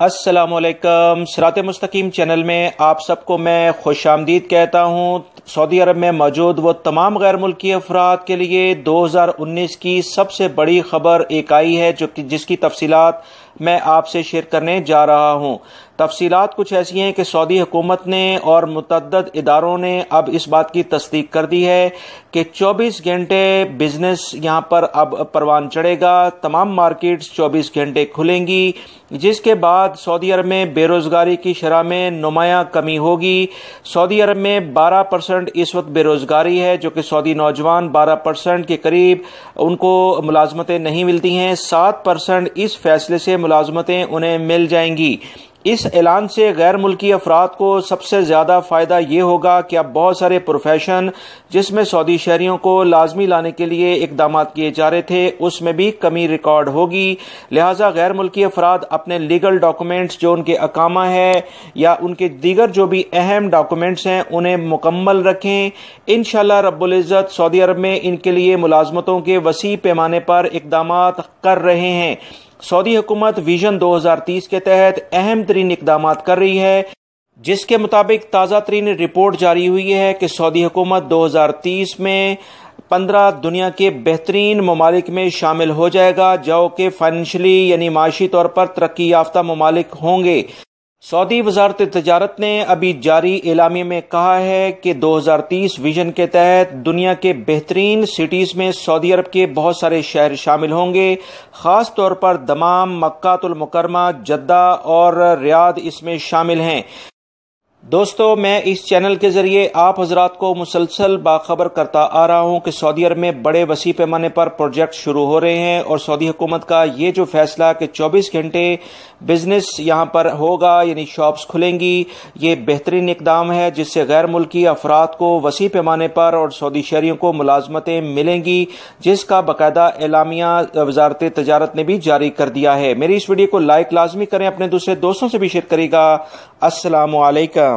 السلام علیکم۔ صراط مستقیم چینل میں آپ سب کو میں خوش آمدید کہتا ہوں۔ سعودی عرب میں موجود وہ تمام غیر ملکی افراد کے لیے 2019 کی سب سے بڑی خبر ایک آئی ہے جس کی تفصیلات میں آپ سے شیئر کرنے جا رہا ہوں۔ تفصیلات کچھ ایسی ہیں کہ سعودی حکومت نے اور متعدد اداروں نے اب اس بات کی تصدیق کر دی ہے کہ 24 گھنٹے بزنس یہاں پر اب پروان چڑھے گا۔ تمام مارکیٹس 24 گھنٹے کھلیں گی، جس کے بعد سعودی عرب میں بے روزگاری کی شرح میں نمایاں کمی ہوگی۔ سعودی عرب میں 12% اس وقت بے روزگاری ہے، جو کہ سعودی نوجوان 12% کے قریب ان کو ملازمتیں نہیں ملتی ہیں۔ 7% اس فیصلے سے ملازمتیں انہیں مل جائیں گی۔ اس اعلان سے غیر ملکی افراد کو سب سے زیادہ فائدہ یہ ہوگا کہ اب بہت سارے پروفیشن جس میں سعودی شہریوں کو لازمی لانے کے لیے اقدامات کیے جا رہے تھے، اس میں بھی کمی ریکارڈ ہوگی۔ لہٰذا غیر ملکی افراد اپنے لیگل ڈاکومنٹس جو ان کے اقامہ ہے یا ان کے دیگر جو بھی اہم ڈاکومنٹس ہیں انہیں مکمل رکھیں۔ انشاءاللہ رب العزت سعودی عرب میں ان کے لیے ملازمتوں کے وسیع پیمانے پر اقدامات کر رہے ہیں۔ سعودی حکومت ویژن 2030 کے تحت اہم ترین اقدامات کر رہی ہے، جس کے مطابق تازہ ترین رپورٹ جاری ہوئی ہے کہ سعودی حکومت 2030 میں 15 دنیا کے بہترین ممالک میں شامل ہو جائے گا، جو کہ فائنینشلی یعنی معاشی طور پر ترقی یافتہ ممالک ہوں گے۔ سعودی وزارت تجارت نے ابھی جاری اعلامیے میں کہا ہے کہ 2030 ویژن کے تحت دنیا کے بہترین سٹیز میں سعودی عرب کے بہت سارے شہر شامل ہوں گے۔ خاص طور پر دمام، مکہ المکرمہ، جدہ اور ریاض اس میں شامل ہیں۔ دوستو، میں اس چینل کے ذریعے آپ حضرات کو مسلسل باخبر کرتا آ رہا ہوں کہ سعودی عرب میں بڑے وسیع پیمانے پر پروجیکٹ شروع ہو رہے ہیں، اور سعودی حکومت کا یہ جو فیصلہ کہ 24 گھنٹے بزنس یہاں پر ہوگا یعنی شاپس کھلیں گی، یہ بہترین اقدام ہے جس سے غیر ملکی افراد کو وسیع پیمانے پر اور سعودی شہریوں کو ملازمتیں ملیں گی، جس کا باقاعدہ اعلامیہ وزارت تجارت نے بھی جاری کر دیا ہے۔ میری اس ویڈیو کو لائک لازمی کریں، اپنے دوسرے دوستوں سے بھی شیئر کرے گا۔ السلام علیکم۔